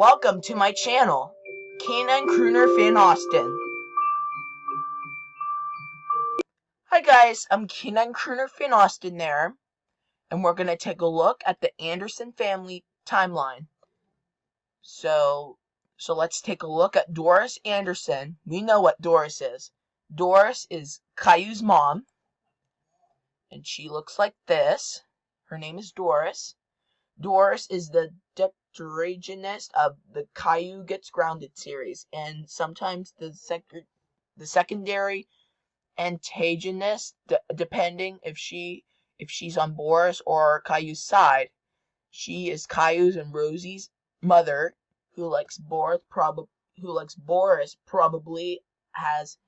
Welcome to my channel, Canine Crooner Fan Austin. Hi guys, I'm Canine Crooner Fan Austin there, and we're going to take a look at the Anderson family timeline. So let's take a look at Doris Anderson. We know what Doris is. Doris is Caillou's mom, and she looks like this. Her name is Doris. Doris is the detrigenist of the Caillou Gets Grounded series, and sometimes the secondary antagonist, depending if she's on Boris or Caillou's side. She is Caillou's and Rosie's mother, who likes Boris. Probably has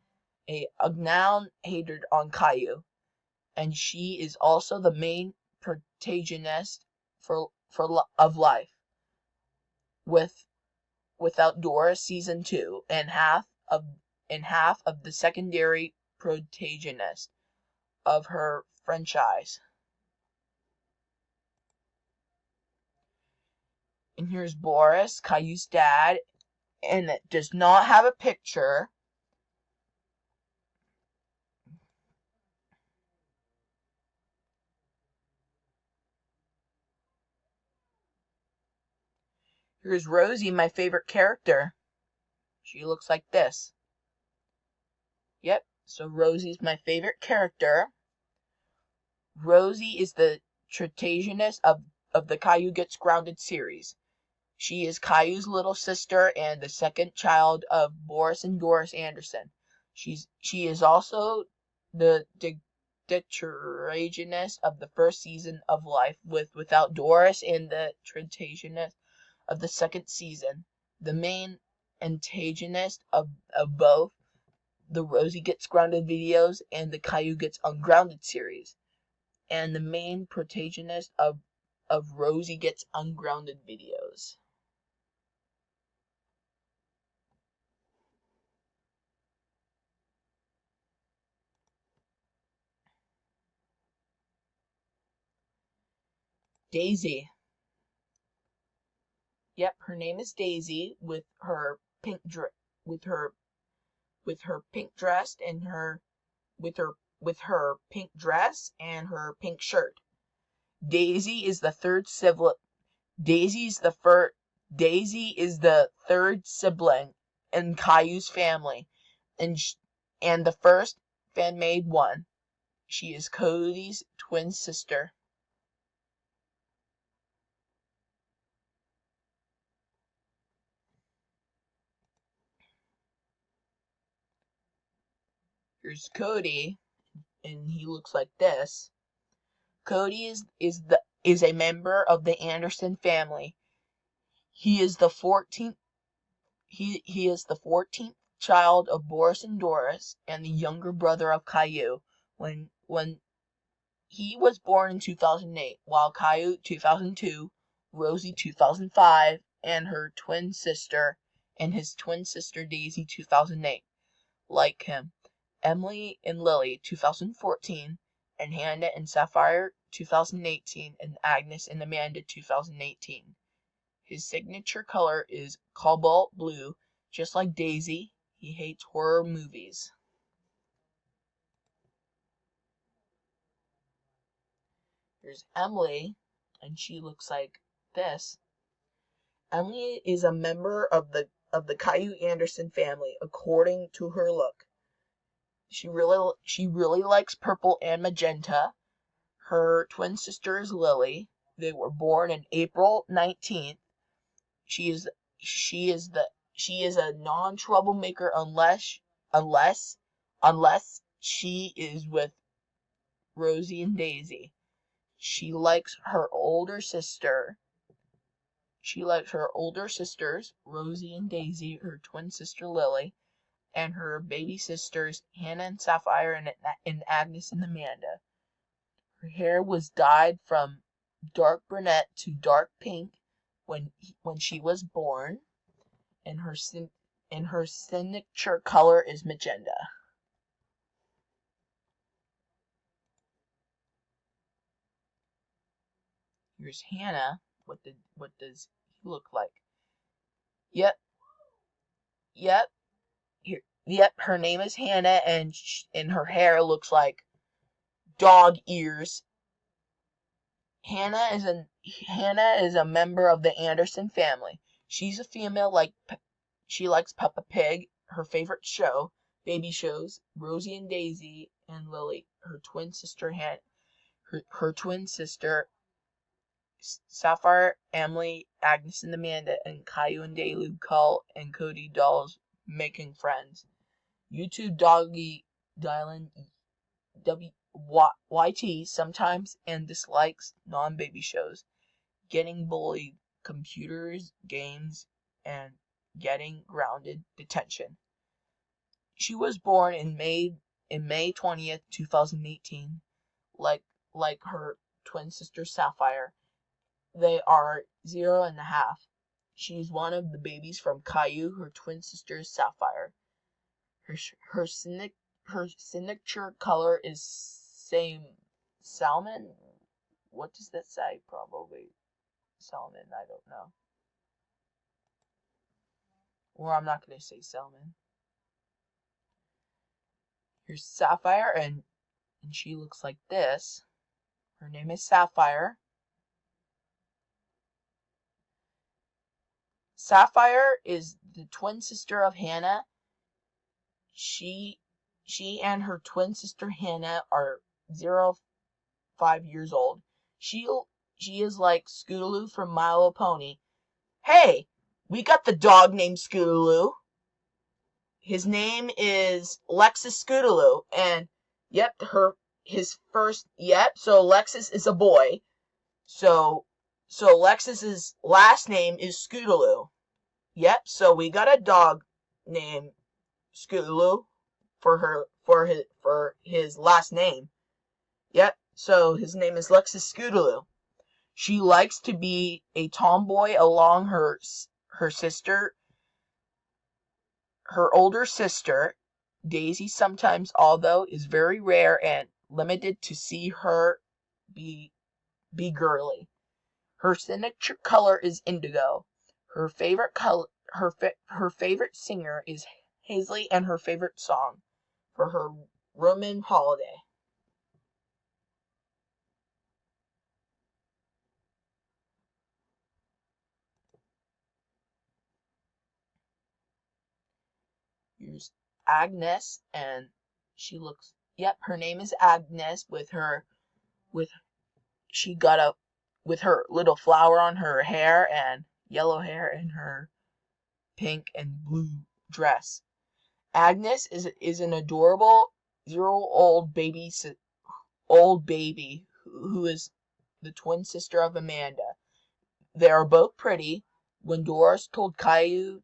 a Agnes hatred on Caillou, and she is also the main protagonist of life. Without Doris, season 2, and half of the secondary protagonist of her franchise. And here's Boris, Caillou's dad, and it does not have a picture. Here's Rosie, my favorite character. She looks like this. Yep, so Rosie's my favorite character. Rosie is the protagonist of the Caillou Gets Grounded series. She is Caillou's little sister and the second child of Boris and Doris Anderson. She is also the protagonist of the first season of Life without Doris, and the protagonist of the second season. The main antagonist of both the Rosie Gets Grounded videos and the Caillou Gets Ungrounded series, and the main protagonist of Rosie Gets Ungrounded videos. Daisy. Yep, her name is Daisy, with her pink with her pink dress and her pink dress and her pink shirt. Daisy is the third sibling. Daisy is the third sibling in Caillou's family, and the first fan-made one. She is Cody's twin sister. Here's Cody, and he looks like this. Cody is a member of the Anderson family. He is the 14th child of Boris and Doris, and the younger brother of Caillou. When he was born in 2008, while Caillou 2002, Rosie 2005, and his twin sister Daisy 2008, like him. Emily and Lily 2014, and Hannah and Sapphire 2018, and Agnes and Amanda 2018. His signature color is cobalt blue, just like Daisy. He hates horror movies. Here's Emily, and she looks like this. Emily is a member of the Caillou Anderson family, according to her look. She really likes purple and magenta. Her twin sister is Lily. They were born in April 19th. She is a non-troublemaker unless she is with Rosie and Daisy. She likes her older sisters, Rosie and Daisy, her twin sister Lily, and her baby sisters Hannah and Sapphire, and Agnes and Amanda. Her hair was dyed from dark brunette to dark pink when she was born, and her signature color is magenta. Here's Hannah. What does he look like? Yep, yep, yep. Her name is Hannah, and her hair looks like dog ears. Hannah is a member of the Anderson family. She's a female she likes Peppa Pig. Her favorite baby shows, Rosie and Daisy and Lily. Her twin sister her twin sister Sapphire, Emily, Agnes and Amanda, and Caillou and Caillou, Cull and Cody dolls making friends. YouTube doggy Dylan YT sometimes and dislikes non-baby shows, getting bullied, computers, games, and getting grounded detention. She was born in May 20th, 2018, like her twin sister Sapphire. They are 0.5. She's one of the babies from Caillou, her twin sister Sapphire. Her signature color is salmon. What does that say? Probably salmon. I don't know. Or I'm not going to say salmon. Here's Sapphire, and she looks like this. Her name is Sapphire. Sapphire is the twin sister of Hannah. She and her twin sister Hannah are 5 years old. She is like Scootaloo from Milo Pony. Hey, we got the dog named Scootaloo. His name is Lexus Scootaloo, and yep, so Lexus is a boy. So Lexus's last name is Scootaloo. Yep, so we got a dog named Scootaloo for his last name. Yep, so his name is Lexus Scootaloo. She likes to be a tomboy along her sister, her older sister, Daisy sometimes, although is very rare and limited to see her be girly. Her signature color is indigo. Her favorite singer is Hazley, and her favorite song for her Roman holiday. Here's Agnes, and her name is Agnes with her little flower on her hair and yellow hair in her pink and blue dress. Agnes is an adorable 0-old baby who is the twin sister of Amanda. They are both pretty. When Doris told Caillou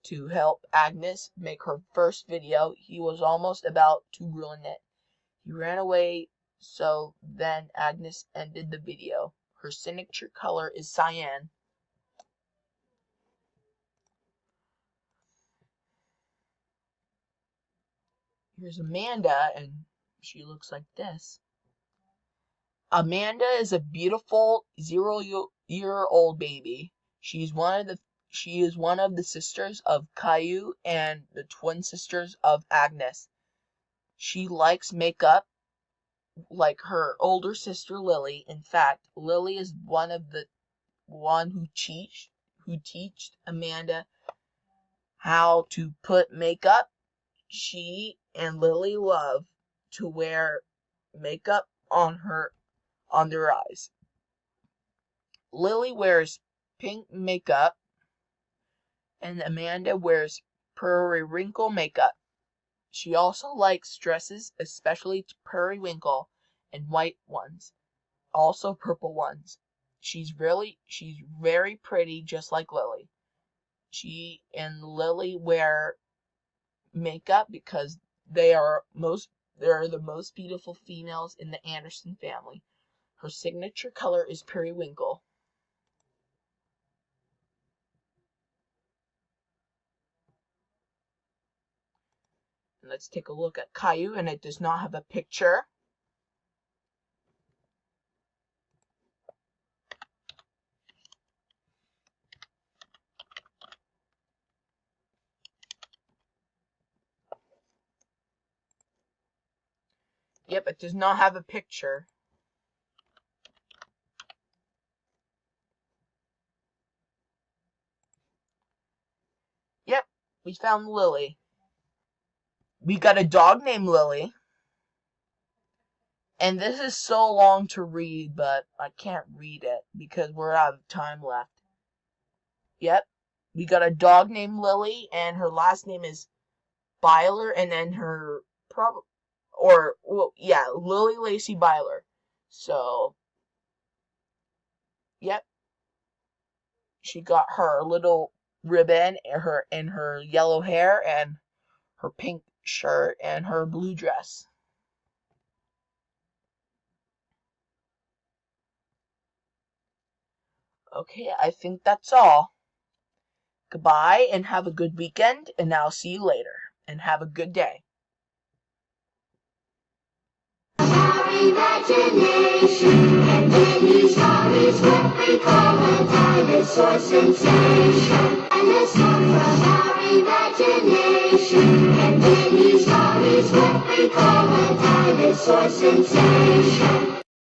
to help Agnes make her first video, he was almost about to ruin it. He ran away, so then Agnes ended the video. Her signature color is cyan. Here's Amanda, and she looks like this. Amanda is a beautiful 0-year-old baby. She is one of the sisters of Caillou and the twin sisters of Agnes. She likes makeup like her older sister Lily. In fact, Lily is who teached Amanda how to put makeup. She and Lily love to wear makeup on their eyes. Lily wears pink makeup and Amanda wears periwinkle makeup. She also likes dresses, especially periwinkle and white ones, also purple ones. She's very pretty, just like Lily. She and Lily wear makeup because they're the most beautiful females in the Anderson family. Her signature color is periwinkle. And let's take a look at Caillou, and it does not have a picture. Yep, it does not have a picture. Yep, we found Lily. We got a dog named Lily. And this is so long to read, but I can't read it because we're out of time left. Yep, we got a dog named Lily, and her last name is Byler, and then her Lily Lacey Byler. So, yep, she got her little ribbon and her yellow hair and her pink shirt and her blue dress. Okay, I think that's all. Goodbye and have a good weekend, and I'll see you later. And have a good day. Our imagination, and many stories what we call a dinosaur sensation. And let's talk from our imagination, and many stories what we call a dinosaur sensation.